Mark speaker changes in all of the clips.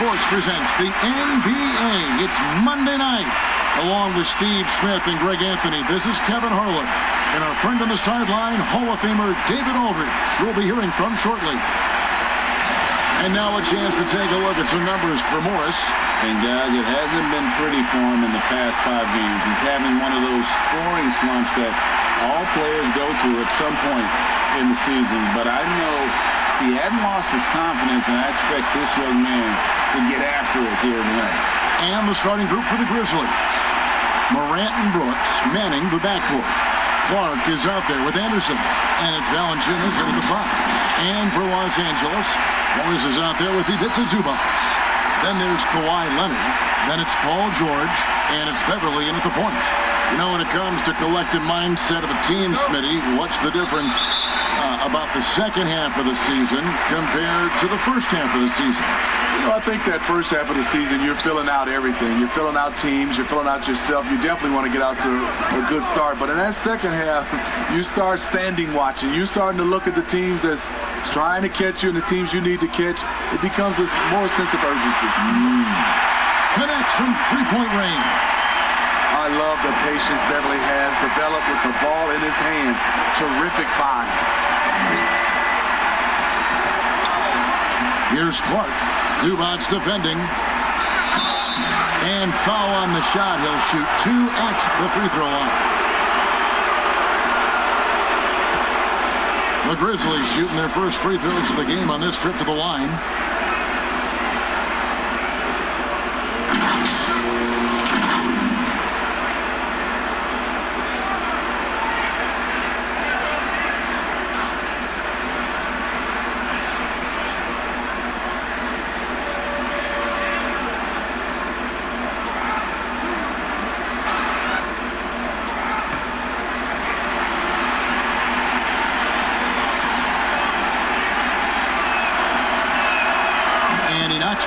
Speaker 1: Sports presents the NBA. It's Monday night. Along with Steve Smith and Greg Anthony, this is Kevin Harlan. And our friend on the sideline, Hall of Famer David Aldridge, we'll be hearing from shortly. And now a chance to take a look at some numbers for Morris.
Speaker 2: And guys, it hasn't been pretty for him in the past 5 games. He's having one of those scoring slumps that all players go through at some point in the season. But I know he hadn't lost his confidence, and I expect this young man to get after it here tonight.
Speaker 1: And the starting group for the Grizzlies. Morant and Brooks manning the backcourt. Clark is out there with Anderson. And it's Valanciunas at the 5. And for Los Angeles, Morris is out there with Ivica Zubac. Then there's Kawhi Leonard. Then it's Paul George. And it's Beverly in at the point. You know, when it comes to collective mindset of a team, Smitty, what's the difference about the second half of the season compared to the first half of the season?
Speaker 3: You know, I think that first half of the season, you're filling out everything. You're filling out teams. You're filling out yourself. You definitely want to get out to a good start. But in that second half, you start standing watching. You're starting to look at the teams that's trying to catch you and the teams you need to catch. It becomes a more sense of urgency.
Speaker 1: Connects from three-point range.
Speaker 3: I love the patience Beverly has developed with the ball in his hands. Terrific find.
Speaker 1: Here's Clark. Zubac's defending. And foul on the shot. He'll shoot 2 at the free throw line. The Grizzlies shooting their first free throws of the game on this trip to the line.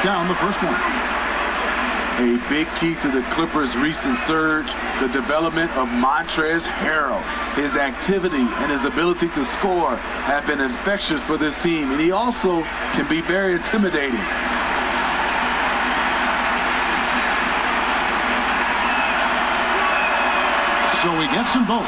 Speaker 1: Down the first one.
Speaker 3: A big key to the Clippers' recent surge, the development of Montrezl Harrell. His activity and his ability to score have been infectious for this team, and he also can be very intimidating.
Speaker 1: So he gets them both.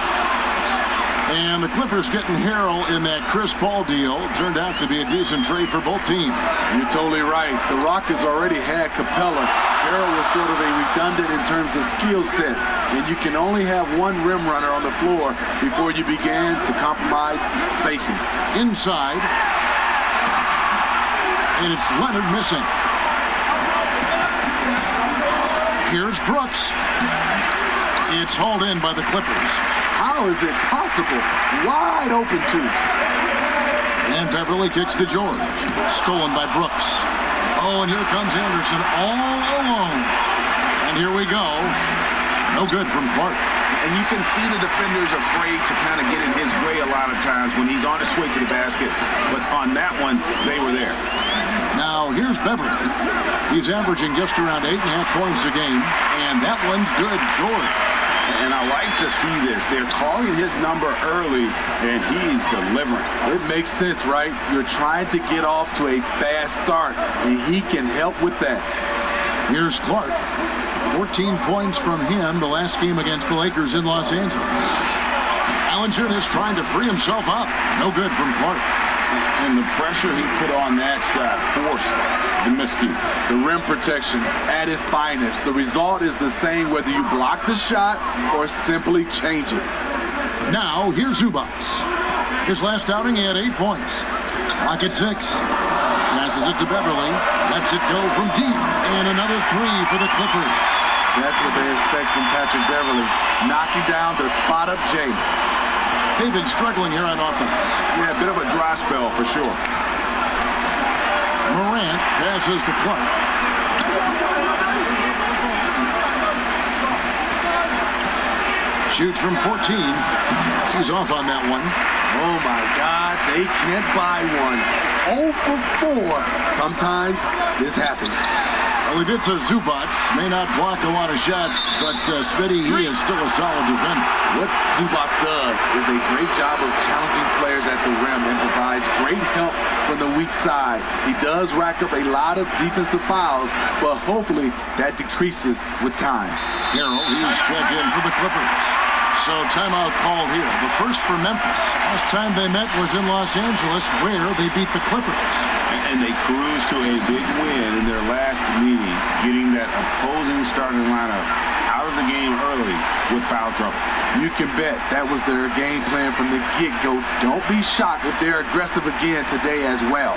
Speaker 1: And the Clippers getting Harrell in that Chris Paul deal turned out to be a decent trade for both teams.
Speaker 3: You're totally right. The Rockets already had Capella. Harrell was sort of a redundant in terms of skill set. And you can only have one rim runner on the floor before you began to compromise spacing.
Speaker 1: Inside. And it's Leonard missing. Here's Brooks. It's hauled in by the Clippers.
Speaker 3: How is it possible? Wide open, too.
Speaker 1: And Beverly kicks to George. Stolen by Brooks. Oh, and here comes Anderson all alone. And here we go. No good from Clark.
Speaker 4: And you can see the defenders afraid to kind of get in his way a lot of times when he's on his way to the basket. But on that one, they were there.
Speaker 1: Now, here's Beverly. He's averaging just around 8.5 points a game. And that one's good. George.
Speaker 4: And I like to see this. They're calling his number early, and he's delivering.
Speaker 3: It makes sense, right? You're trying to get off to a fast start, and he can help with that.
Speaker 1: Here's Clark. 14 points from him the last game against the Lakers in Los Angeles. Valanciunas trying to free himself up. No good from Clark.
Speaker 2: And the pressure he put on that shot forced the miscue.
Speaker 3: The rim protection at its finest. The result is the same whether you block the shot or simply change it.
Speaker 1: Now, here's Zubac. His last outing, he had 8 points. Clock at 6. Passes it to Beverly. Lets it go from deep. And another 3 for the Clippers.
Speaker 3: That's what they expect from Patrick Beverly. Knocking down the spot-up J.
Speaker 1: They've been struggling here on offense.
Speaker 4: Yeah, a bit of a dry spell for sure.
Speaker 1: Morant passes to Clark. Shoots from 14. He's off on that one.
Speaker 3: Oh, my God. They can't buy one. 0 for 4. Sometimes this happens.
Speaker 1: Well, Ivica Zubac may not block a lot of shots, but Smitty, he is still a solid defender.
Speaker 3: What Zubac does is a great job of challenging players at the rim and provides great help from the weak side. He does rack up a lot of defensive fouls, but hopefully that decreases with time.
Speaker 1: Harrell, he's checked in for the Clippers. So timeout called here. The first for Memphis. Last time they met was in Los Angeles, where they beat the Clippers.
Speaker 2: And they cruised to a big win in their last meeting, getting that opposing starting lineup out of the game early with foul trouble.
Speaker 3: You can bet that was their game plan from the get-go. Don't be shocked if they're aggressive again today as well.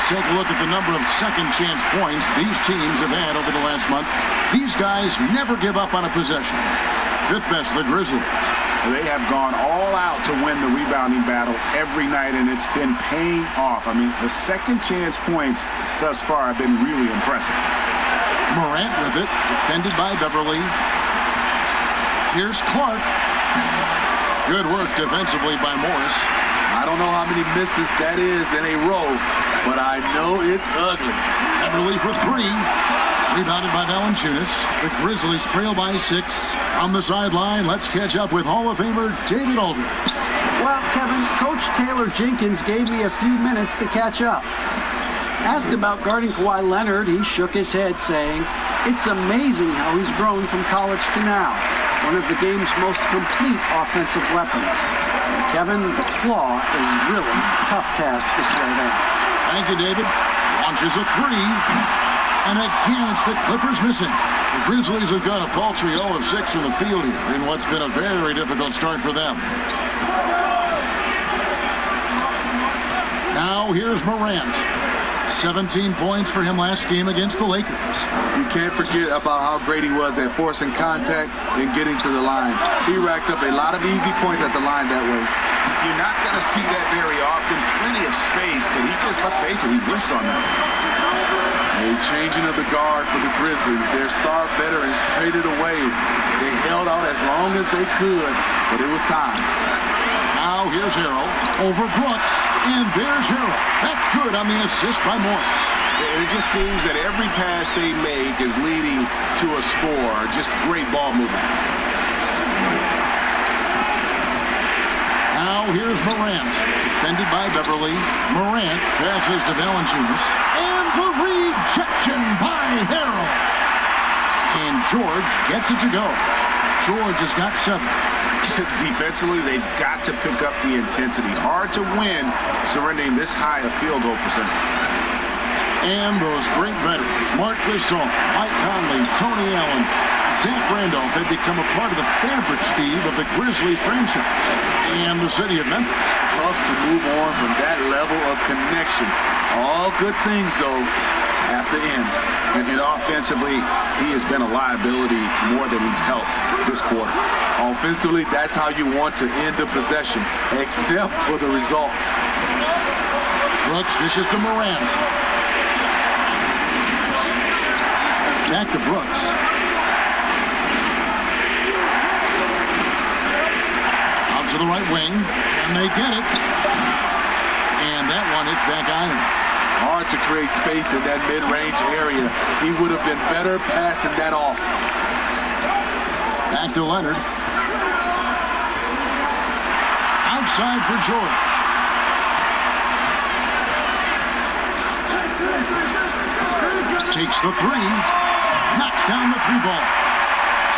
Speaker 1: Take a look at the number of second chance points these teams have had over the last month. These guys never give up on a possession. Fifth best, the Grizzlies.
Speaker 2: They have gone all out to win the rebounding battle every night, and it's been paying off. I mean, the second chance points thus far have been really impressive.
Speaker 1: Morant with it, defended by Beverly. Here's Clark. Good work defensively by Morris.
Speaker 3: I don't know how many misses that is in a row, but I know it's ugly.
Speaker 1: Beverly for 3. Rebounded by Valanciunas. The Grizzlies trail by 6. On the sideline, let's catch up with Hall of Famer David Aldridge.
Speaker 5: Well, Kevin, Coach Taylor Jenkins gave me a few minutes to catch up. Asked about guarding Kawhi Leonard, he shook his head, saying, "It's amazing how he's grown from college to now. One of the game's most complete offensive weapons." Kevin, the claw is really a tough task to slow down.
Speaker 1: Thank you, David. Launches a 3. And again, it's the Clippers missing. The Grizzlies have got a paltry 0 of 6 in the field here in what's been a very difficult start for them. Now here's Morant. 17 points for him last game against the Lakers.
Speaker 3: You can't forget about how great he was at forcing contact and getting to the line. He racked up a lot of easy points at the line that way.
Speaker 4: You're not going to see that very often. Plenty of space, but he just, let's face it, he whiffs on that.
Speaker 3: A changing of the guard for the Grizzlies. Their star veterans traded away. They held out as long as they could, but it was time.
Speaker 1: Now here's Harrell over Brooks, and there's Harrell. That's good on the assist by Morris.
Speaker 2: It just seems that every pass they make is leading to a score. Just great ball movement.
Speaker 1: Now here's Morant, defended by Beverly. Morant passes to Valanciunas, and the rejection by Harrell. And George gets it to go. George has got 7.
Speaker 2: Defensively, they've got to pick up the intensity. Hard to win surrendering this high a field goal percentage.
Speaker 1: And those great veterans, Mark Gasol, Mike Conley, Tony Allen, Zach Randolph have become a part of the fabric, Steve, of the Grizzlies franchise and the city of Memphis.
Speaker 3: Tough to move on from that level of connection. All good things, though, have to end.
Speaker 2: And offensively, he has been a liability more than he's helped this quarter.
Speaker 3: Offensively, that's how you want to end the possession, except for the result.
Speaker 1: Brooks dishes to Morant. Back to Brooks. Out to the right wing, and they get it. And that one hits back iron.
Speaker 3: Hard to create space in that mid-range area. He would have been better passing that off.
Speaker 1: Back to Leonard. Outside for George. takes the three. Knocks down the 3 ball.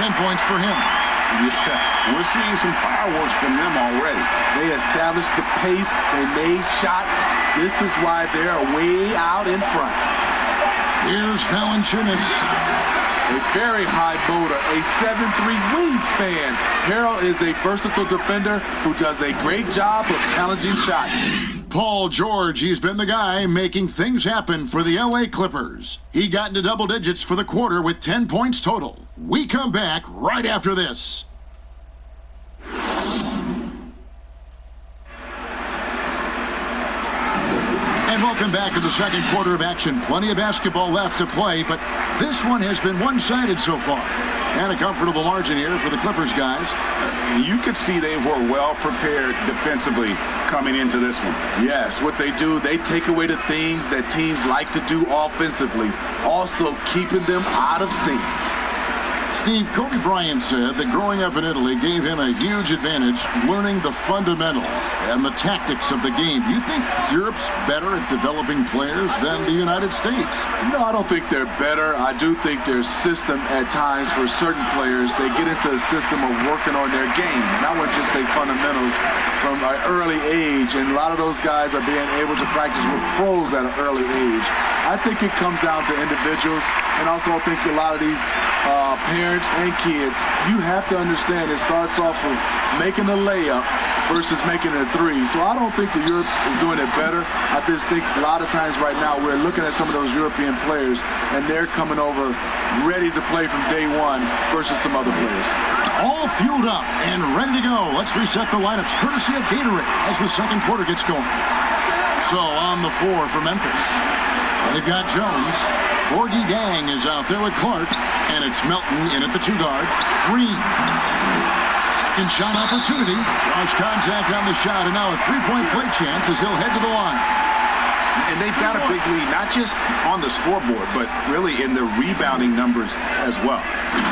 Speaker 1: 10 points for him.
Speaker 2: Yeah, we're seeing some fireworks from them already.
Speaker 3: They established the pace. They made shots. This is why they're way out in front.
Speaker 1: Here's Valanciunas.
Speaker 3: A very high motor, a 7'3" wingspan. Harrell is a versatile defender who does a great job of challenging shots.
Speaker 1: Paul George, he's been the guy making things happen for the LA Clippers. He got into double digits for the quarter with 10 points total. We come back right after this. And welcome back to the second quarter of action. Plenty of basketball left to play, but this one has been one-sided so far. And a comfortable margin here for the Clippers guys.
Speaker 2: You could see they were well prepared defensively coming into this one.
Speaker 3: Yes, what they do, they take away the things that teams like to do offensively, also keeping them out of sync.
Speaker 1: Steve, Kobe Bryant said that growing up in Italy gave him a huge advantage learning the fundamentals and the tactics of the game. Do you think Europe's better at developing players than the United States?
Speaker 3: No, I don't think they're better. I do think their system at times for certain players, they get into a system of working on their game. And I would just say fundamentals from an early age. And a lot of those guys are being able to practice with pros at an early age. I think it comes down to individuals. And also I think a lot of these parents and kids, you have to understand it starts off with making a layup versus making a three. So I don't think that Europe is doing it better. I just think a lot of times right now we're looking at some of those European players and they're coming over ready to play from day one versus some other players.
Speaker 1: All fueled up and ready to go. Let's reset the lineups courtesy of Gatorade as the second quarter gets going. So on the floor for Memphis, they've got Jones. Borgie Dang is out there with Clark, and it's Melton in at the 2-guard. Green. Second shot opportunity. Draws contact on the shot, and now a 3-point play chance as he'll head to the line.
Speaker 4: And they've got a big lead, not just on the scoreboard, but really in the rebounding numbers as well.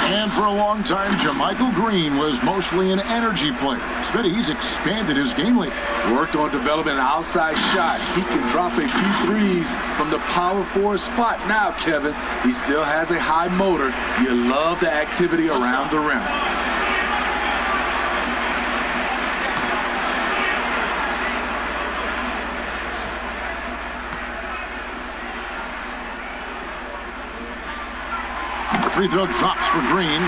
Speaker 1: And for a long time, JaMychal Green was mostly an energy player. But he's expanded his game lately.
Speaker 3: Worked on developing an outside shot. He can drop a few threes from the power forward spot. Now, Kevin, he still has a high motor. You love the activity around the rim.
Speaker 1: Free throw drops for Green.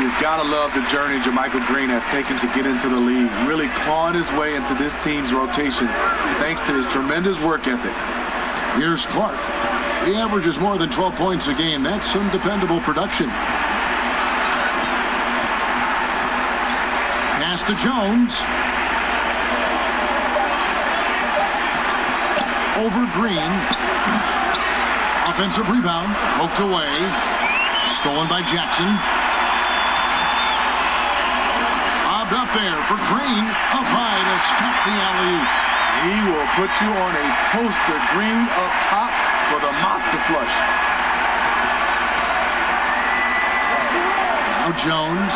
Speaker 3: You've got to love the journey JaMychal Green has taken to get into the league. Really clawing his way into this team's rotation thanks to his tremendous work ethic.
Speaker 1: Here's Clark. He averages more than 12 points a game. That's some dependable production. Pass to Jones. Over Green. Offensive rebound. Poked away. Stolen by Jackson. Bobbed up there for Green. Up high to stop the alley-oop.
Speaker 3: He will put you on a poster. Green up top for the monster flush.
Speaker 1: Now Jones.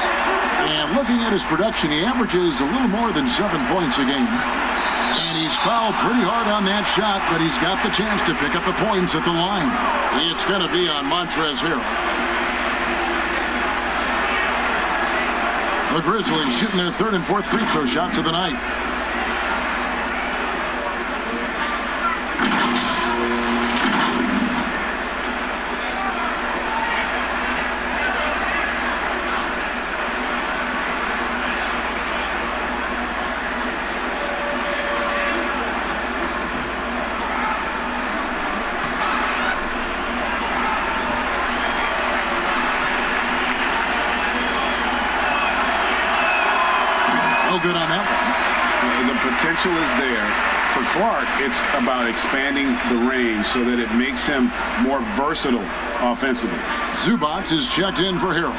Speaker 1: And looking at his production, he averages a little more than 7 points a game. And he's fouled pretty hard on that shot, but he's got the chance to pick up the points at the line. It's going to be on Montrezl Harrell. The Grizzlies shooting their third and fourth free throw shots of the night. Good on that one.
Speaker 2: The potential is there. For Clark, it's about expanding the range so that it makes him more versatile offensively.
Speaker 1: Zubac is checked in for Harrell.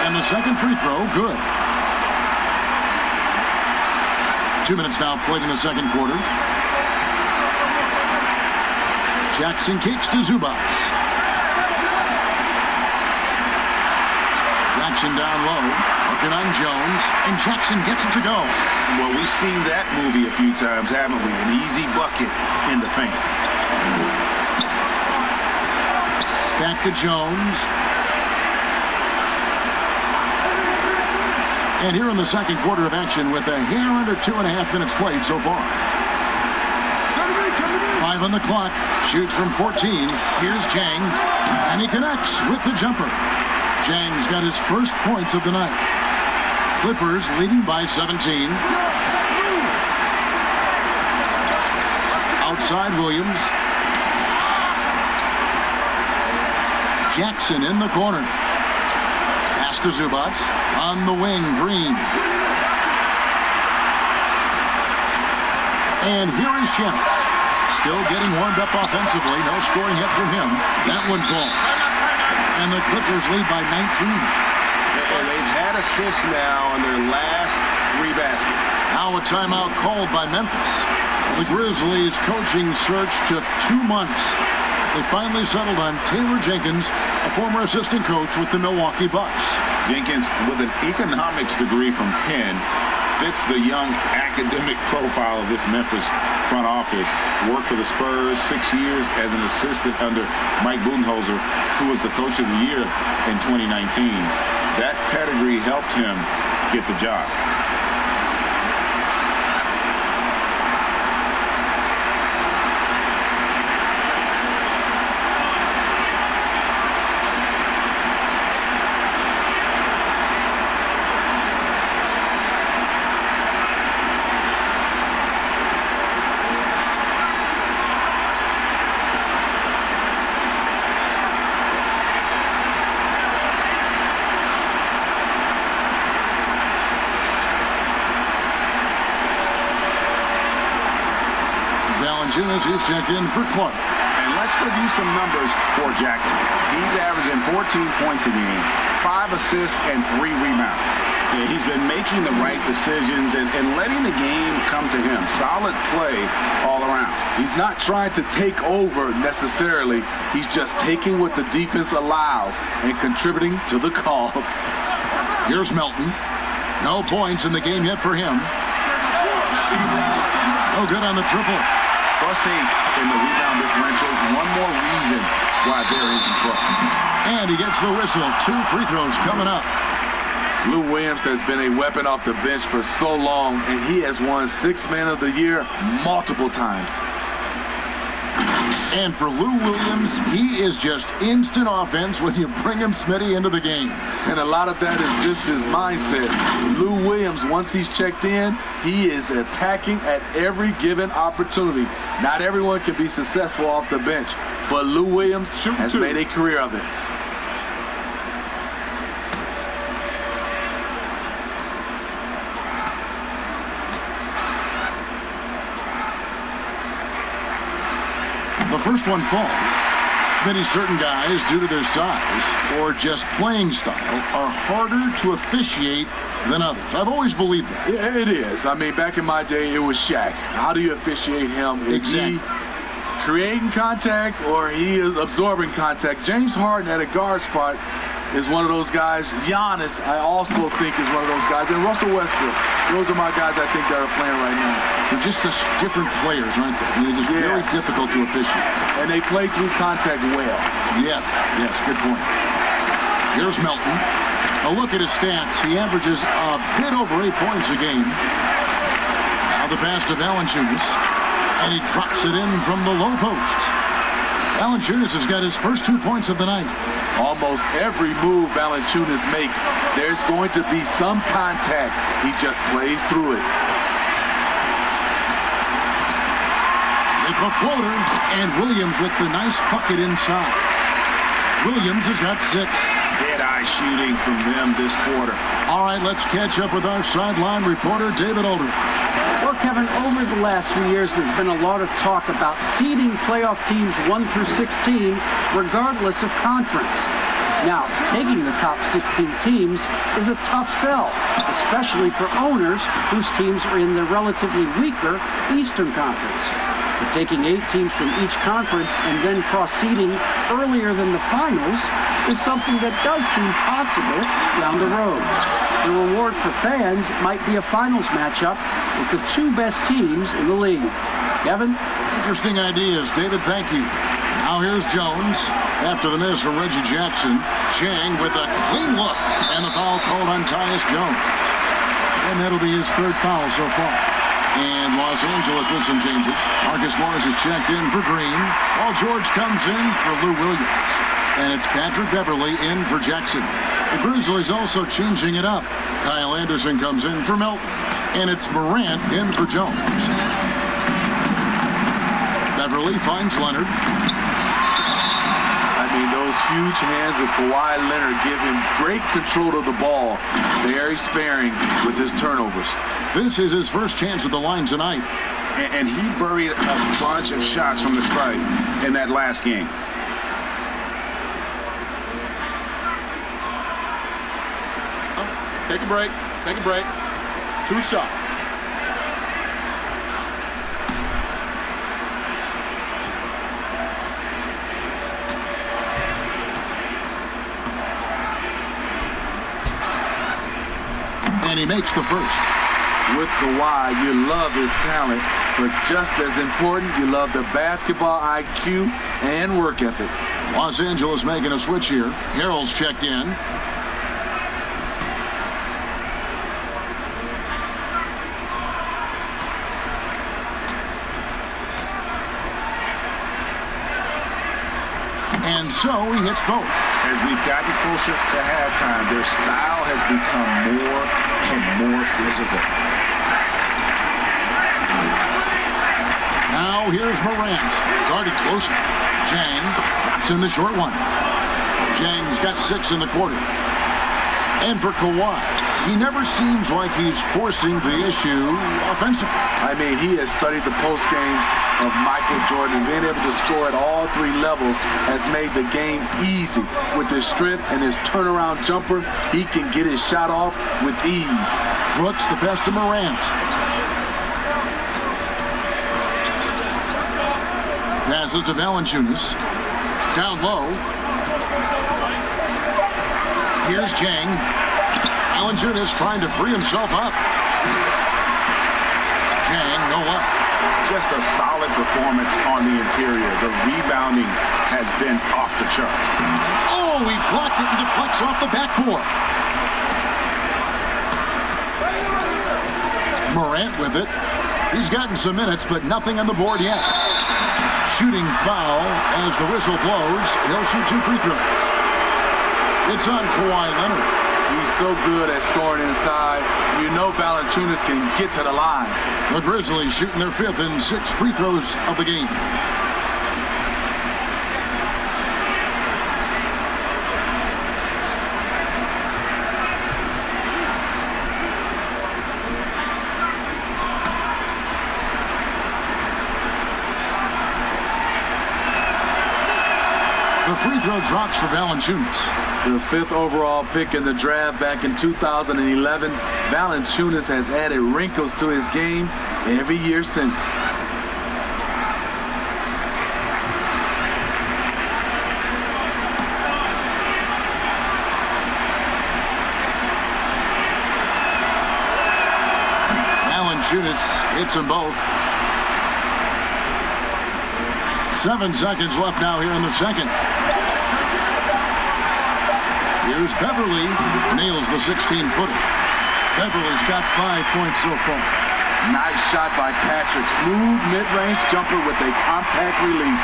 Speaker 1: And the second free throw, good. 2 minutes now played in the second quarter. Jackson kicks to Zubac. Jackson down low, looking on Jones, and Jackson gets it to go.
Speaker 4: Well, we've seen that movie a few times, haven't we? An easy bucket in the paint.
Speaker 1: Back to Jones. And here in the second quarter of action with a hair under 2.5 minutes played so far. 5 on the clock. Shoots from 14. Here's Jang. And he connects with the jumper. Jang's got his first points of the night. Clippers leading by 17. Outside Williams. Jackson in the corner. Pass to Zubac. On the wing, Green. And here is Shem. Still getting warmed up offensively. No scoring yet from him. That one falls. And the Clippers lead by 19.
Speaker 2: And they've had assists now on their last 3 baskets.
Speaker 1: Now a timeout called by Memphis. The Grizzlies coaching search took 2 months. They finally settled on Taylor Jenkins, a former assistant coach with the Milwaukee Bucks.
Speaker 2: Jenkins, with an economics degree from Penn, fits the young academic profile of this Memphis front office. Worked for the Spurs 6 years as an assistant under Mike Budenholzer, who was the coach of the year in 2019. That pedigree helped him get the job.
Speaker 1: Valanciunas is checked in for Clark.
Speaker 4: And let's review some numbers for Jackson. He's averaging 14 points a game, 5 assists, and 3 rebounds. Yeah, he's been making the right decisions and letting the game come to him. Solid play all around.
Speaker 3: He's not trying to take over necessarily. He's just taking what the defense allows and contributing to the cause.
Speaker 1: Here's Melton. No points in the game yet for him. No good on the triple.
Speaker 4: +8 in the rebound differential. One more reason why they're in control.
Speaker 1: And he gets the whistle. 2 free throws coming up.
Speaker 3: Lou Williams has been a weapon off the bench for so long, and he has won 6th Man of the Year multiple times.
Speaker 1: And for Lou Williams, he is just instant offense when you bring him Smitty into the game.
Speaker 3: And a lot of that is just his mindset. Lou Williams, once he's checked in, he is attacking at every given opportunity. Not everyone can be successful off the bench, but Lou Williams has made a career of it.
Speaker 1: The first one falls. Many certain guys, due to their size or just playing style, are harder to officiate than others. I've always believed that.
Speaker 3: Yeah, it is. I mean, back in my day, it was Shaq. How do you officiate him? Is he creating contact or he is absorbing contact? James Harden at a guard spot is one of those guys. Giannis, I also think, is one of those guys. And Russell Westbrook. Those are my guys I think that are playing right now.
Speaker 1: They're just such different players, aren't they? I mean, they're just very difficult to officiate.
Speaker 3: And they play through contact well.
Speaker 1: Yes, good point. Here's Melton. A look at his stats. He averages a bit over 8 points a game. Now the pass to Valanciunas. And he drops it in from the low post. Valanciunas has got his first 2 points of the night.
Speaker 3: Almost every move Valanciunas makes, there's going to be some contact. He just plays through it.
Speaker 1: With a floater, and Williams with the nice bucket inside. Williams has got 6.
Speaker 4: Dead-eye shooting from them this quarter.
Speaker 1: All right, let's catch up with our sideline reporter, David Aldridge.
Speaker 5: Well, Kevin, over the last few years, there's been a lot of talk about seeding playoff teams 1 through 16, regardless of conference. Now, taking the top 16 teams is a tough sell, especially for owners whose teams are in the relatively weaker Eastern Conference. But taking 8 teams from each conference and then cross-seeding earlier than the finals is something that does seem possible down the road. The reward for fans might be a finals matchup with the 2 best teams in the league. Kevin?
Speaker 1: Interesting ideas, David. Thank you. Now here's Jones. After the miss from Reggie Jackson, Chang with a clean look, and the foul called on Tyus Jones. And that'll be his 3rd foul so far. And Los Angeles with some changes. Marcus Morris is checked in for Green. Paul George comes in for Lou Williams. And it's Patrick Beverly in for Jackson. The Grizzlies also changing it up. Kyle Anderson comes in for Melton. And it's Morant in for Jones. Beverly finds Leonard.
Speaker 3: I mean, those huge hands of Kawhi Leonard give him great control of the ball. Very sparing with his turnovers.
Speaker 1: This is his first chance at the line tonight.
Speaker 4: And he buried a bunch of shots from the stripe in that last game.
Speaker 6: Take a break. Take a break. 2 shots.
Speaker 1: And he makes the first.
Speaker 3: With Kawhi, you love his talent, but just as important, you love the basketball IQ and work ethic.
Speaker 1: Los Angeles making a switch here. Harrell's checked in. And so he hits both.
Speaker 4: As we've gotten closer to halftime, their style has become more and more physical.
Speaker 1: Now here's Morant. Guarded closer. Chang drops in the short one. Chang's got 6 in the quarter. And for Kawhi, he never seems like he's forcing the issue offensively.
Speaker 3: I mean, he has studied the post games of Michael Jordan. Being able to score at all 3 levels has made the game easy. With his strength and his turnaround jumper, he can get his shot off with ease.
Speaker 1: Brooks the pass to Morant. Passes to Valanciunas. Down low. Here's Chang. Valanciunas trying to free himself up. Chang, no luck.
Speaker 4: Just a solid performance on the interior. The rebounding has been off the charts.
Speaker 1: Oh, he blocked it and deflects off the backboard. Morant with it. He's gotten some minutes, but nothing on the board yet. Shooting foul as the whistle blows. He'll shoot 2 free throws. It's on Kawhi Leonard.
Speaker 3: He's so good at scoring inside. You know Valanciunas can get to the line.
Speaker 1: The Grizzlies shooting their 5th and 6th free throws of the game. The free throw drops for Valanciunas.
Speaker 3: The 5th overall pick in the draft back in 2011. Valanciunas has added wrinkles to his game every year since.
Speaker 1: Valanciunas hits them both. 7 seconds left now here in the second. Here's Beverly. Nails the 16-footer. Beverly's got 5 points so far.
Speaker 3: Nice shot by Patrick. Smooth mid-range jumper with a compact release.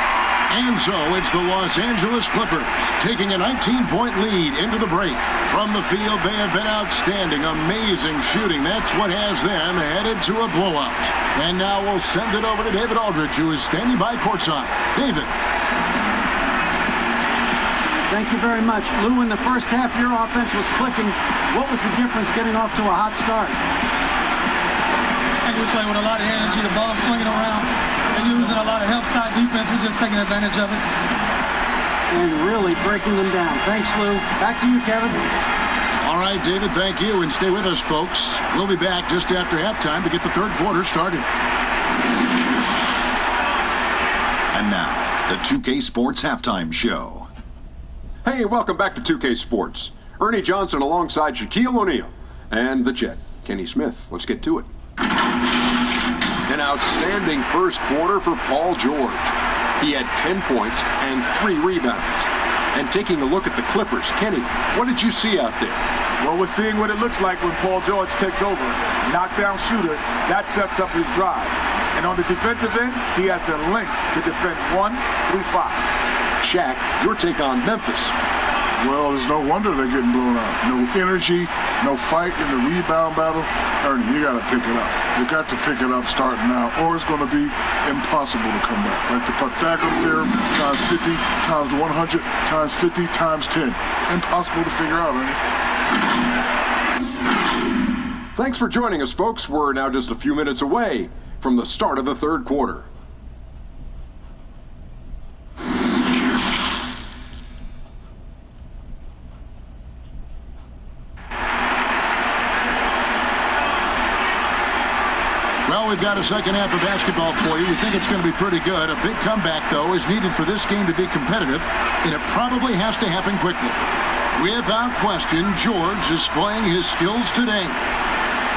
Speaker 1: And so it's the Los Angeles Clippers taking a 19-point lead into the break. From the field, they have been outstanding. Amazing shooting. That's what has them headed to a blowout. And now we'll send it over to David Aldridge, who is standing by courtside. David.
Speaker 5: Thank you very much. Lou, in the first half, your offense was clicking. What was the difference getting off to a hot start?
Speaker 7: I think we play with a lot of energy, the ball swinging around. They're using a lot of help side defense. We're just taking advantage of it.
Speaker 5: And really breaking them down. Thanks, Lou. Back to you, Kevin.
Speaker 1: All right, David, thank you. And stay with us, folks. We'll be back just after halftime to get the 3rd quarter started.
Speaker 8: And now, the 2K Sports Halftime Show.
Speaker 9: Hey, welcome back to 2K Sports. Ernie Johnson alongside Shaquille O'Neal. And the Jet, Kenny Smith. Let's get to it. An outstanding first quarter for Paul George. He had 10 points and 3 rebounds. And taking a look at the Clippers, Kenny, what did you see out there?
Speaker 3: Well, we're seeing what it looks like when Paul George takes over. Knockdown shooter, that sets up his drive. And on the defensive end, he has the length to defend 1 through 5.
Speaker 9: Shaq, your take on Memphis.
Speaker 10: Well, there's no wonder they're getting blown out. No energy, no fight in the rebound battle. Ernie, you got to pick it up. You got to pick it up starting now, or it's going to be impossible to come back. Like the Pythagorean theorem, times 50, times 100, times 50, times 10. Impossible to figure out, Ernie.
Speaker 9: Thanks for joining us, folks. We're now just a few minutes away from the start of the third quarter.
Speaker 1: Well, we've got a second half of basketball for you. We think it's going to be pretty good. A big comeback, though, is needed for this game to be competitive, and it probably has to happen quickly. Without question, George is displaying his skills today.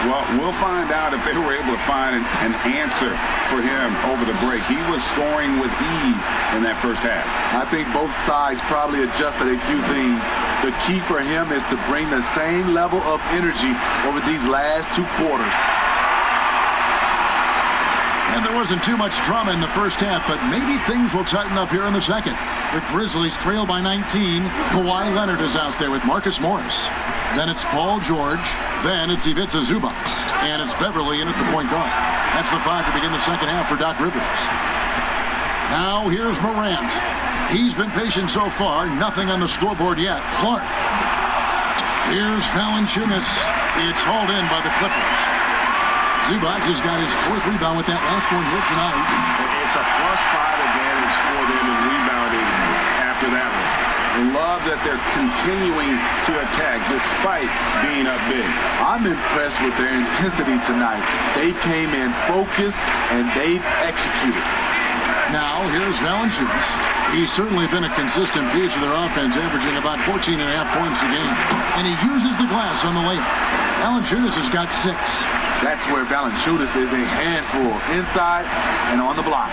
Speaker 4: Well, we'll find out if they were able to find an answer for him over the break. He was scoring with ease in that first half.
Speaker 3: I think both sides probably adjusted a few things. The key for him is to bring the same level of energy over these last 2 quarters.
Speaker 1: And there wasn't too much drama in the first half, but maybe things will tighten up here in the second. The Grizzlies trail by 19. Kawhi Leonard is out there with Marcus Morris. Then it's Paul George. Then it's Ivica Zubac. And it's Beverly in at the point guard. That's the 5 to begin the second half for Doc Rivers. Now here's Morant. He's been patient so far. Nothing on the scoreboard yet. Clark. Here's Valanciunas. It's hauled in by the Clippers. Zubac has got his 4th rebound with that last one here tonight.
Speaker 4: It's a +5 advantage for them in rebounding after that one. Love that they're continuing to attack despite being up big.
Speaker 3: I'm impressed with their intensity tonight. They came in focused and they've executed.
Speaker 1: Now here's Valanciunas. He's certainly been a consistent piece of their offense, averaging about 14.5 points a game. And he uses the glass on the layup. Valanciunas has got 6.
Speaker 3: That's where Valanciunas is a handful, inside and on the block.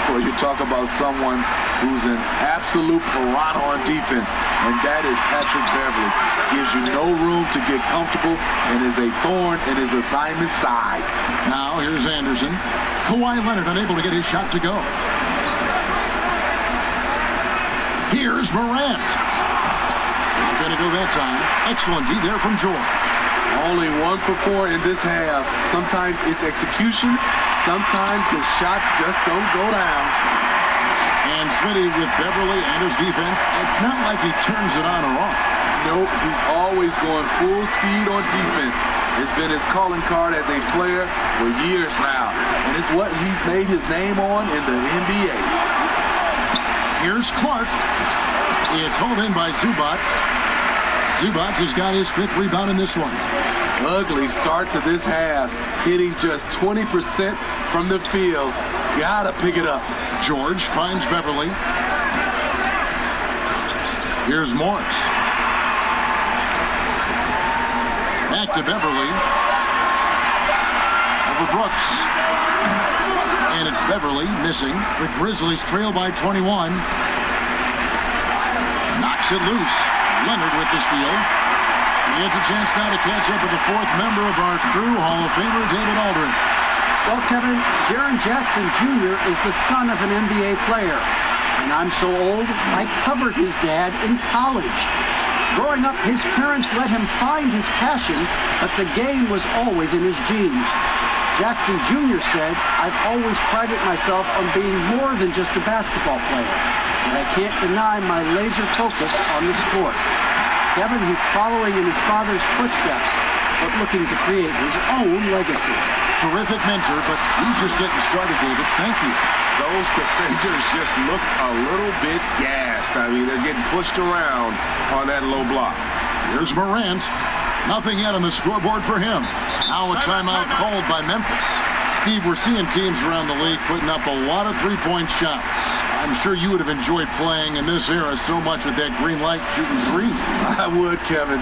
Speaker 3: Well, you talk about someone who's an absolute piranha on defense, and that is Patrick Beverly. Gives you no room to get comfortable and is a thorn in his assignment side.
Speaker 1: Now here's Anderson. Kawhi Leonard unable to get his shot to go. Here's Morant. Not going to go that time. Excellent D there from George.
Speaker 3: Only 1 for 4 in this half. Sometimes it's execution. Sometimes the shots just don't go down.
Speaker 1: And Smitty with Beverly and his defense. It's not like he turns it on or off.
Speaker 3: Nope, he's always going full speed on defense. It's been his calling card as a player for years now. And it's what he's made his name on in the NBA.
Speaker 1: Here's Clark. It's hauled in by Zubac. Zubac has got his 5th rebound in this one.
Speaker 3: Ugly start to this half, hitting just 20% from the field. Gotta pick it up.
Speaker 1: George finds Beverly. Here's Morris. Back to Beverly. Over Brooks. And it's Beverly missing. The Grizzlies trail by 21. Knocks it loose. Leonard with the steal. He has a chance now to catch up with the 4th member of our crew, Hall of Famer David Aldridge.
Speaker 5: Well, Kevin, Jaren Jackson Jr. is the son of an NBA player. And I'm so old, I covered his dad in college. Growing up, his parents let him find his passion, but the game was always in his genes. Jackson Jr. said, I've always prided myself on being more than just a basketball player. And I can't deny my laser focus on the sport. Kevin, he's following in his father's footsteps, but looking to create his own legacy.
Speaker 1: Terrific mentor, but he's just getting started, David. Thank you.
Speaker 4: Those defenders just look a little bit gassed. I mean, they're getting pushed around on that low block.
Speaker 1: Here's Morant. Nothing yet on the scoreboard for him. Now a timeout called by Memphis. Steve, we're seeing teams around the league putting up a lot of three-point shots. I'm sure you would have enjoyed playing in this era so much with that green light shooting three.
Speaker 3: I would, Kevin.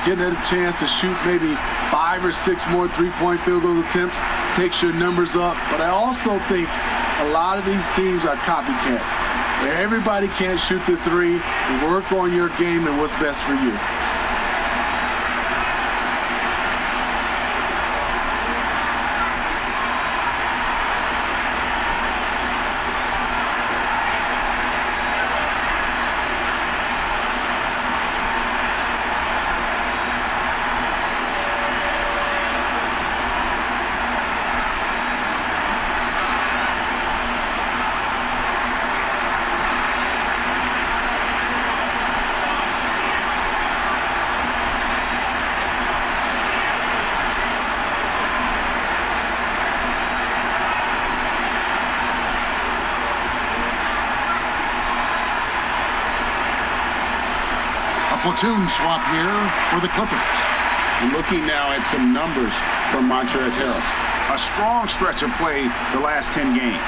Speaker 3: Getting a chance to shoot maybe 5 or 6 more three-point field goal attempts takes your numbers up. But I also think a lot of these teams are copycats. Everybody can't shoot the three. Work on your game and what's best for you.
Speaker 1: Platoon swap here for the Clippers.
Speaker 4: Looking now at some numbers from Montrezl Harrell. A strong stretch of play the last 10 games.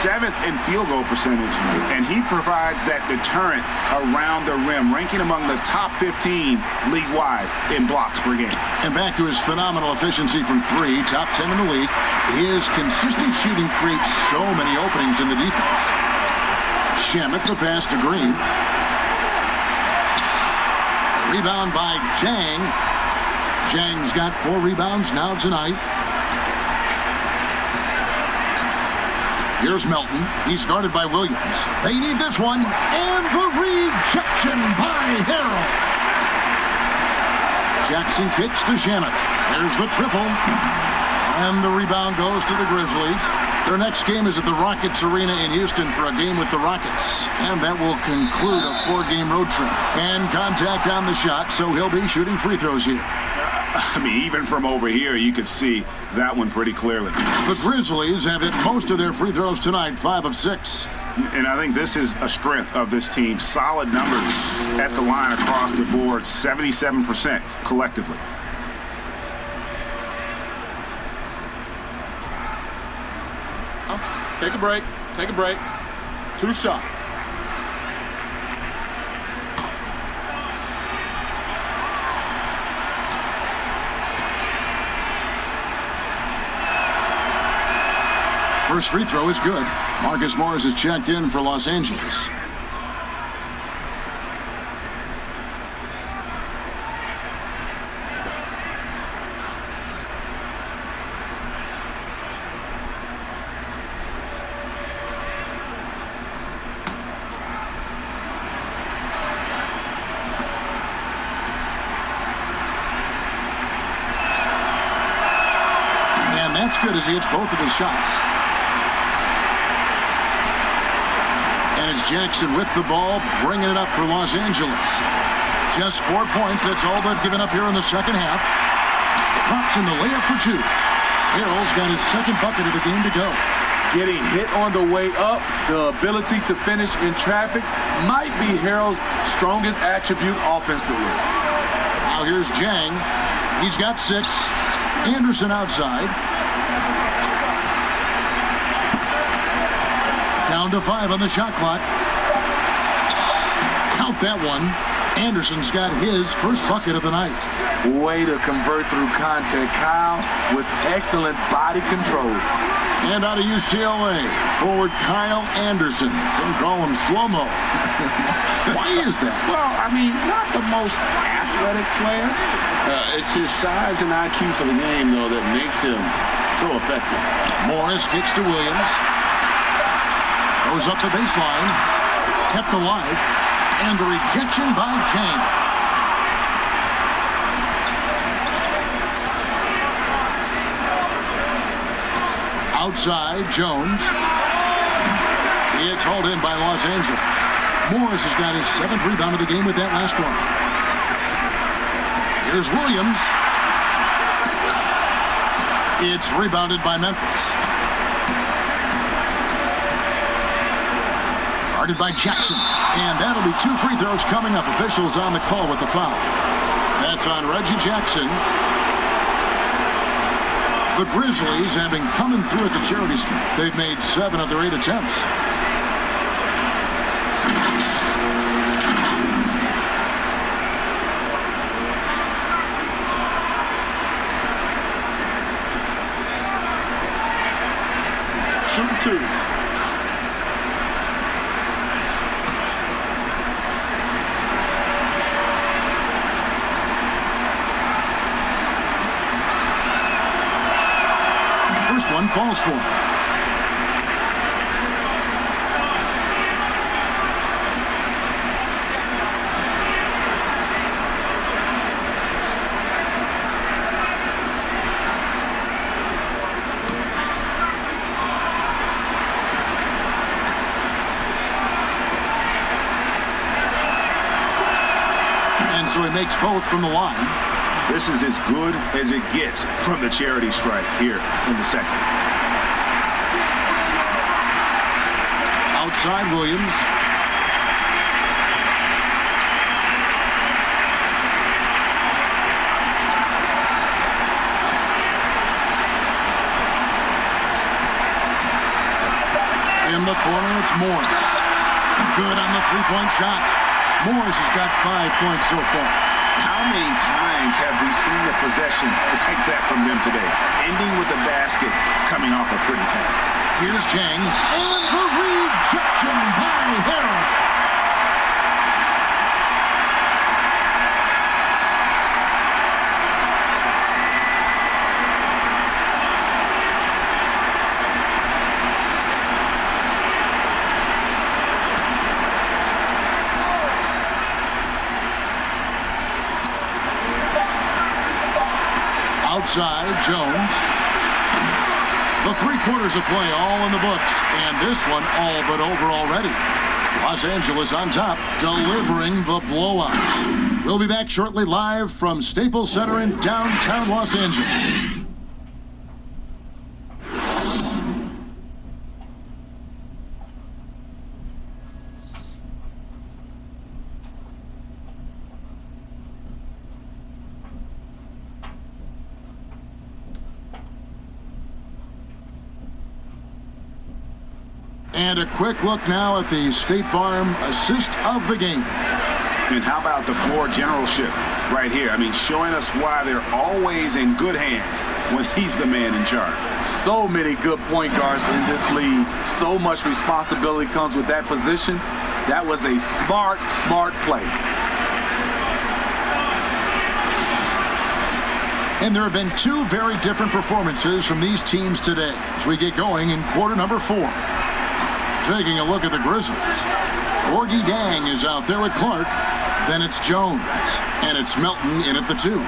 Speaker 4: 7th in field goal percentage, and he provides that deterrent around the rim, ranking among the top 15 league-wide in blocks per game.
Speaker 1: And back to his phenomenal efficiency from three, top 10 in the league. His consistent shooting creates so many openings in the defense. Shamet, the pass to Green. Rebound by Jang. Jang's got 4 rebounds now tonight. Here's Melton. He's guarded by Williams. They need this one. And the rejection by Harrell. Jackson kicks to Shamet. There's the triple. And the rebound goes to the Grizzlies. Their next game is at the Rockets Arena in Houston for a game with the Rockets. And that will conclude a 4-game road trip. And contact on the shot, so he'll be shooting free throws here.
Speaker 4: I mean, even from over here, you could see that one pretty clearly.
Speaker 1: The Grizzlies have hit most of their free throws tonight, 5 of 6.
Speaker 4: And I think this is a strength of this team. Solid numbers at the line across the board, 77% collectively.
Speaker 6: Take a break. Take a break. 2 shots.
Speaker 1: First free throw is good. Marcus Morris is checked in for Los Angeles. And that's good as he hits both of his shots. And it's Jackson with the ball, bringing it up for Los Angeles. Just 4 points. That's all they've given up here in the second half. Drops in the layup for 2. Harrell's got his second bucket of the game to go.
Speaker 3: Getting hit on the way up, the ability to finish in traffic might be Harrell's strongest attribute offensively.
Speaker 1: Now here's Jang. He's got 6. Anderson outside. Down to 5 on the shot clock. Count that one. Anderson's got his first bucket of the night.
Speaker 3: Way to convert through contact, Kyle, with excellent body control.
Speaker 1: And out of UCLA, forward Kyle Anderson. Some call him slow-mo. Why is that?
Speaker 4: Well, I mean, not the most athletic player. It's his size and IQ for the game, though, that makes him so effective.
Speaker 1: Morris kicks to Williams. Goes up the baseline. Kept alive. And the rejection by Jang. Outside, Jones. It's hauled in by Los Angeles. Morris has got his 7th rebound of the game with that last one. Here's Williams. It's rebounded by Memphis. Guarded by Jackson. And that'll be 2 free throws coming up. Officials on the call with the foul. That's on Reggie Jackson. The Grizzlies have been coming through at the charity stripe. They've made 7 of their 8 attempts.
Speaker 6: Shoot 2.
Speaker 1: First one falls for him. And so he makes both from the line.
Speaker 4: This is as good as it gets from the charity stripe here in the second.
Speaker 1: Outside Williams. In the corner, it's Morris. Good on the three-point shot. Morris has got 5 points so far.
Speaker 4: How many times have we seen a possession like that from them today? Ending with a basket, coming off a pretty pass.
Speaker 1: Here's Chang. And the rejection by Harrell. Outside, Jones. The 3 quarters of play all in the books, and this one all but over already. Los Angeles on top, delivering the blowout. We'll be back shortly live from Staples Center in downtown Los Angeles. And a quick look now at the State Farm assist of the game.
Speaker 4: And how about the floor generalship right here? I mean, showing us why they're always in good hands when he's the man in charge.
Speaker 3: So many good point guards in this league. So much responsibility comes with that position. That was a smart play.
Speaker 1: And there have been 2 very different performances from these teams today as we get going in quarter number 4. Taking a look at the Grizzlies. Gorgie Gang is out there with Clark. Then it's Jones. And it's Melton in at the 2.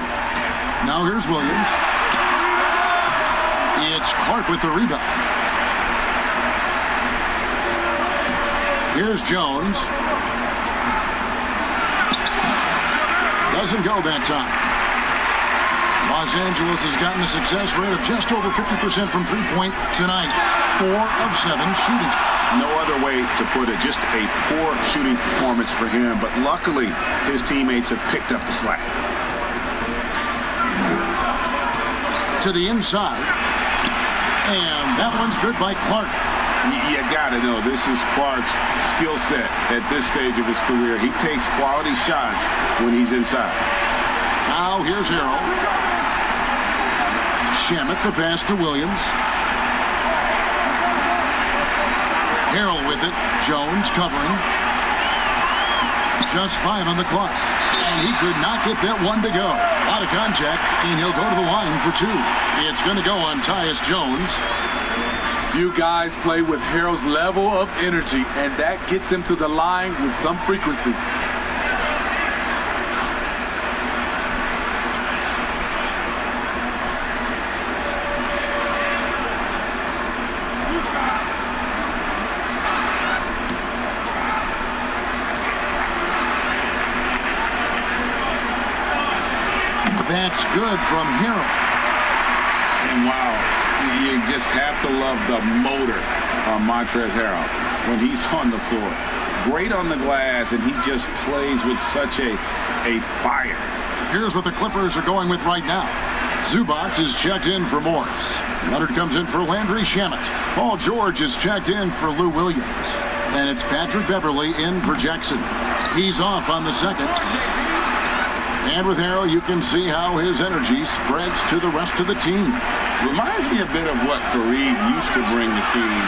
Speaker 1: Now here's Williams. It's Clark with the rebound. Here's Jones. Doesn't go that time. Los Angeles has gotten a success rate of just over 50% from three-point tonight. 4 of 7 shooting.
Speaker 4: No other way to put it. Just a poor shooting performance for him. But luckily, his teammates have picked up the slack.
Speaker 1: To the inside. And that one's good by Clark.
Speaker 2: You got to know, this is Clark's skill set at this stage of his career. He takes quality shots when he's inside.
Speaker 1: Now here's Harrell. Shamet the pass to Williams. Harrell with it. Jones covering. Just 5 on the clock. And he could not get that one to go. A lot of contact, and he'll go to the line for 2. It's going to go on Tyus Jones.
Speaker 3: You guys play with Harrell's level of energy, and that gets him to the line with some frequency.
Speaker 1: That's good from Harrell.
Speaker 2: And wow, you just have to love the motor on Montrezl Harrell when he's on the floor. Great on the glass, and he just plays with such a fire.
Speaker 1: Here's what the Clippers are going with right now. Zubats is checked in for Morris. Leonard comes in for Landry Shamet. Paul George is checked in for Lou Williams. And it's Patrick Beverly in for Jackson. He's off on the second. And with Harrell, you can see how his energy spreads to the rest of the team.
Speaker 2: Reminds me a bit of what Fareed used to bring the team.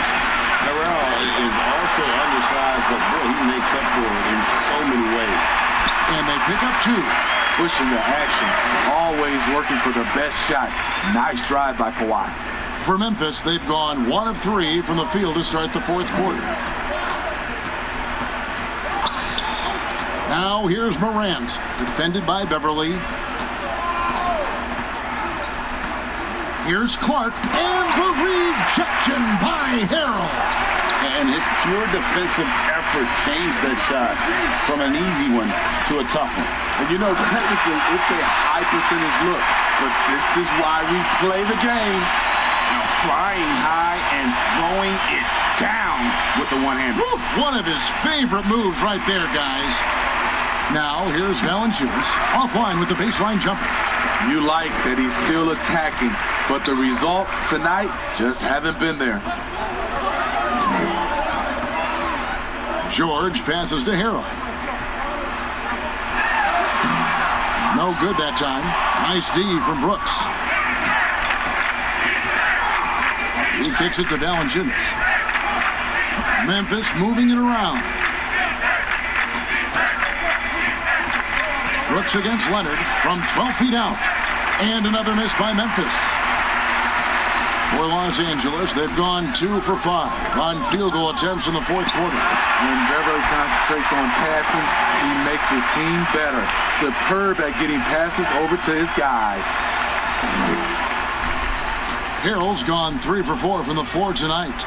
Speaker 2: Harrell is also undersized, but boy, he makes up for it in so many ways.
Speaker 1: And they pick up 2.
Speaker 3: Pushing the action. Always working for the best shot. Nice drive by Kawhi.
Speaker 1: For Memphis, they've gone 1 of 3 from the field to start the fourth quarter. Now here's Morant, defended by Beverly. Here's Clark, and the rejection by Harrell.
Speaker 2: And his pure defensive effort changed that shot from an easy one to a tough one.
Speaker 3: And you know, technically, it's a high percentage look, but this is why we play the game.
Speaker 2: Now flying high and throwing it down with the one-hander.
Speaker 1: One of his favorite moves right there, guys. Now, here's Valanciunas, offline with the baseline jumper.
Speaker 3: You like that he's still attacking, but the results tonight just haven't been there.
Speaker 1: George passes to Harrell. No good that time. Nice D from Brooks. He kicks it to Valanciunas. Memphis moving it around. Brooks against Leonard from 12 feet out. And another miss by Memphis. For Los Angeles, they've gone 2 for 5 on field goal attempts in the fourth quarter.
Speaker 3: When Beverly concentrates on passing, he makes his team better. Superb at getting passes over to his guys.
Speaker 1: Harrell's gone 3 for 4 from the floor tonight.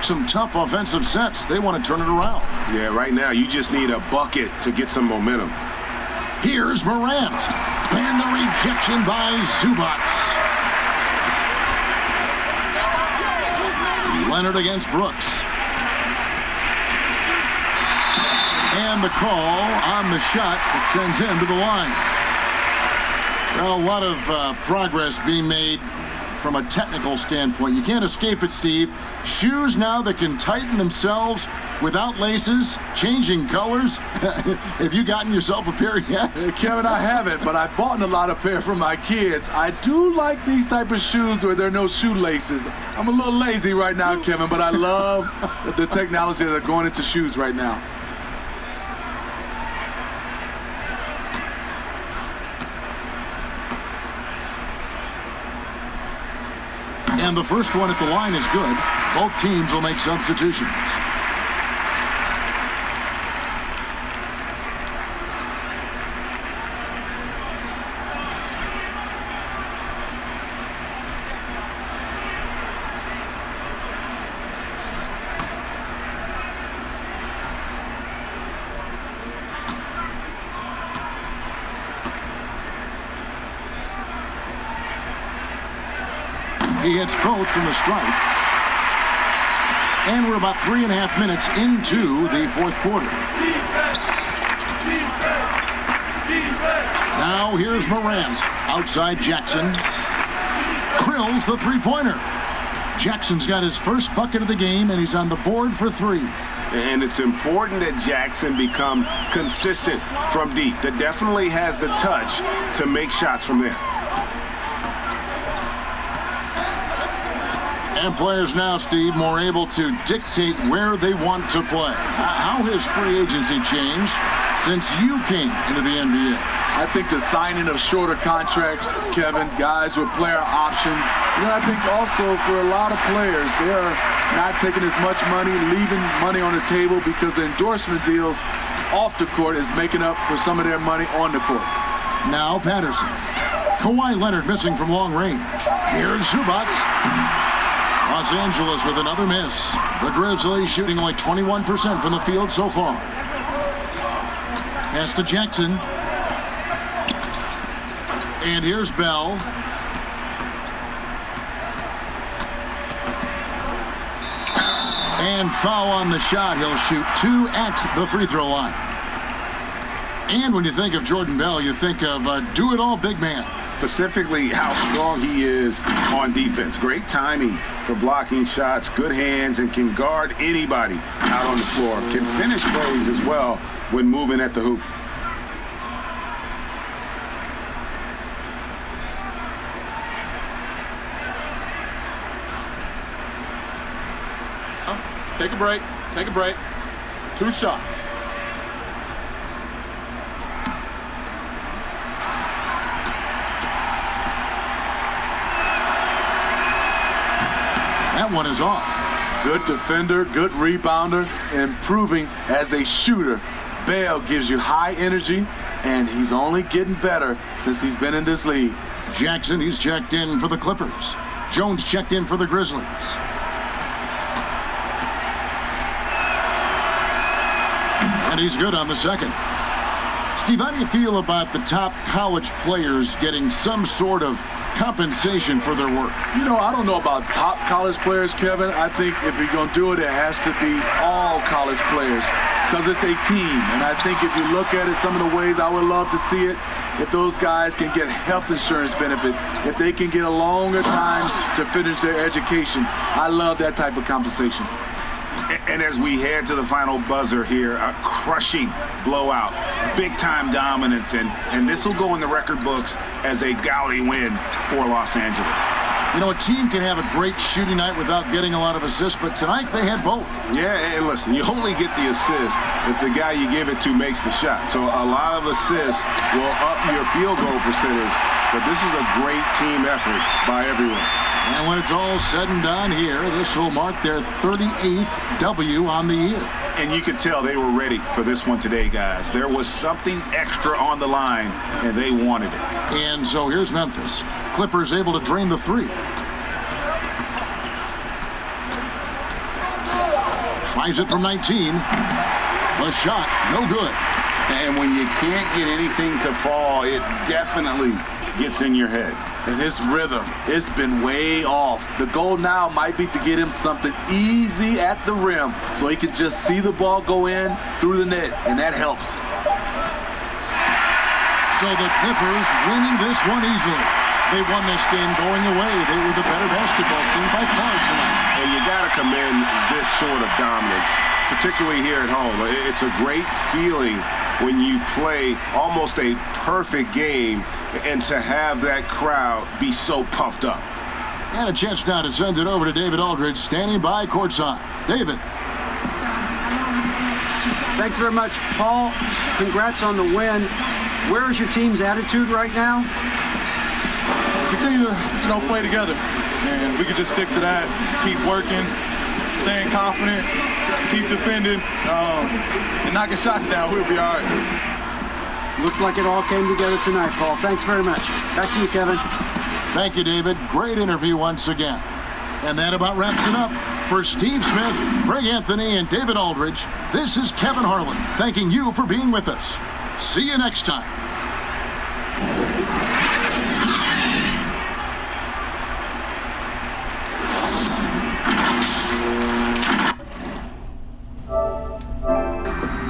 Speaker 1: Some tough offensive sets. They want to turn it around.
Speaker 4: Yeah, right now you just need a bucket to get some momentum.
Speaker 1: Here's Morant. And the rejection by Zubats. Leonard against Brooks. And the call on the shot that sends him to the line. Well, a lot of progress being made from a technical standpoint. You can't escape it, Steve. Shoes now that can tighten themselves without laces, changing colors. Have you gotten yourself a pair yet?
Speaker 3: Kevin, I haven't, but I've bought a lot of pair for my kids. I do like these type of shoes where there are no shoelaces. I'm a little lazy right now, Kevin, but I love the technology that are going into shoes right now.
Speaker 1: And the first one at the line is good. Both teams will make substitutions. He hits both from the stripe. And we're about 3.5 minutes into the fourth quarter. Now here's Morant. Outside Jackson. Krills the three-pointer. Jackson's got his first bucket of the game, and he's on the board for 3.
Speaker 4: And it's important that Jackson become consistent from deep. That definitely has the touch to make shots from there.
Speaker 1: And players now, Steve, more able to dictate where they want to play. How has free agency changed since you came into the NBA?
Speaker 3: I think the signing of shorter contracts, Kevin, guys with player options. And I think also for a lot of players, they are not taking as much money, leaving money on the table because the endorsement deals off the court is making up for some of their money on the court.
Speaker 1: Now Patterson. Kawhi Leonard missing from long range. Here's Zubats. Los Angeles with another miss. The Grizzlies shooting only 21% from the field so far. Pass to Jackson. And here's Bell. And foul on the shot. He'll shoot 2 at the free throw line. And when you think of Jordan Bell, you think of do-it-all big man.
Speaker 4: specifically how strong he is on defense. Great timing for blocking shots, good hands, and can guard anybody out on the floor. Can finish plays as well when moving at the hoop.
Speaker 6: Take a break. Take a break. 2 shots.
Speaker 1: That one is off.
Speaker 3: Good defender, good rebounder, improving as a shooter. Bell gives you high energy, and he's only getting better since he's been in this league.
Speaker 1: Jackson, he's checked in for the Clippers. Jones checked in for the Grizzlies. And he's good on the second. Steve, how do you feel about the top college players getting some sort of compensation for their work?
Speaker 3: You know, I don't know about top college players, Kevin. I think if you're going to do it, it has to be all college players because it's a team. And I think if you look at it, some of the ways I would love to see it, if those guys can get health insurance benefits, if they can get a longer time to finish their education, I love that type of compensation.
Speaker 4: And as we head to the final buzzer here, a crushing blowout, big-time dominance, and this will go in the record books as a gaudy win for Los Angeles.
Speaker 1: You know, a team can have a great shooting night without getting a lot of assists, but tonight they had both.
Speaker 4: Yeah, and listen, you only get the assist if the guy you give it to makes the shot. So a lot of assists will up your field goal percentage, but this is a great team effort by everyone.
Speaker 1: And when it's all said and done here, this will mark their 38th W on the year.
Speaker 4: And you could tell they were ready for this one today, guys. There was something extra on the line, and they wanted it.
Speaker 1: And so here's Memphis. Clippers able to drain the three. Tries it from 19. The shot, no good.
Speaker 4: And when you can't get anything to fall, it definitely gets in your head.
Speaker 3: And his rhythm, it's been way off. The goal now might be to get him something easy at the rim so he can just see the ball go in through the net, and that helps.
Speaker 1: So the Clippers winning this one easily. They won this game going away. They were the better basketball team by far tonight.
Speaker 4: And you got to commend this sort of dominance, particularly here at home. It's a great feeling when you play almost a perfect game and to have that crowd be so pumped up.
Speaker 1: And a chance now to send it over to David Aldridge, standing by courtside. David.
Speaker 5: Thanks very much, Paul. Congrats on the win. Where is your team's attitude right now?
Speaker 6: Continue to, play together. And we can just stick to that, keep working, staying confident, keep defending, and knocking shots down. We'll be all right.
Speaker 5: Looked like it all came together tonight, Paul. Thanks very much. Back to you, Kevin.
Speaker 1: Thank you, David. Great interview once again. And that about wraps it up. For Steve Smith, Greg Anthony, and David Aldridge, this is Kevin Harlan thanking you for being with us. See you next time.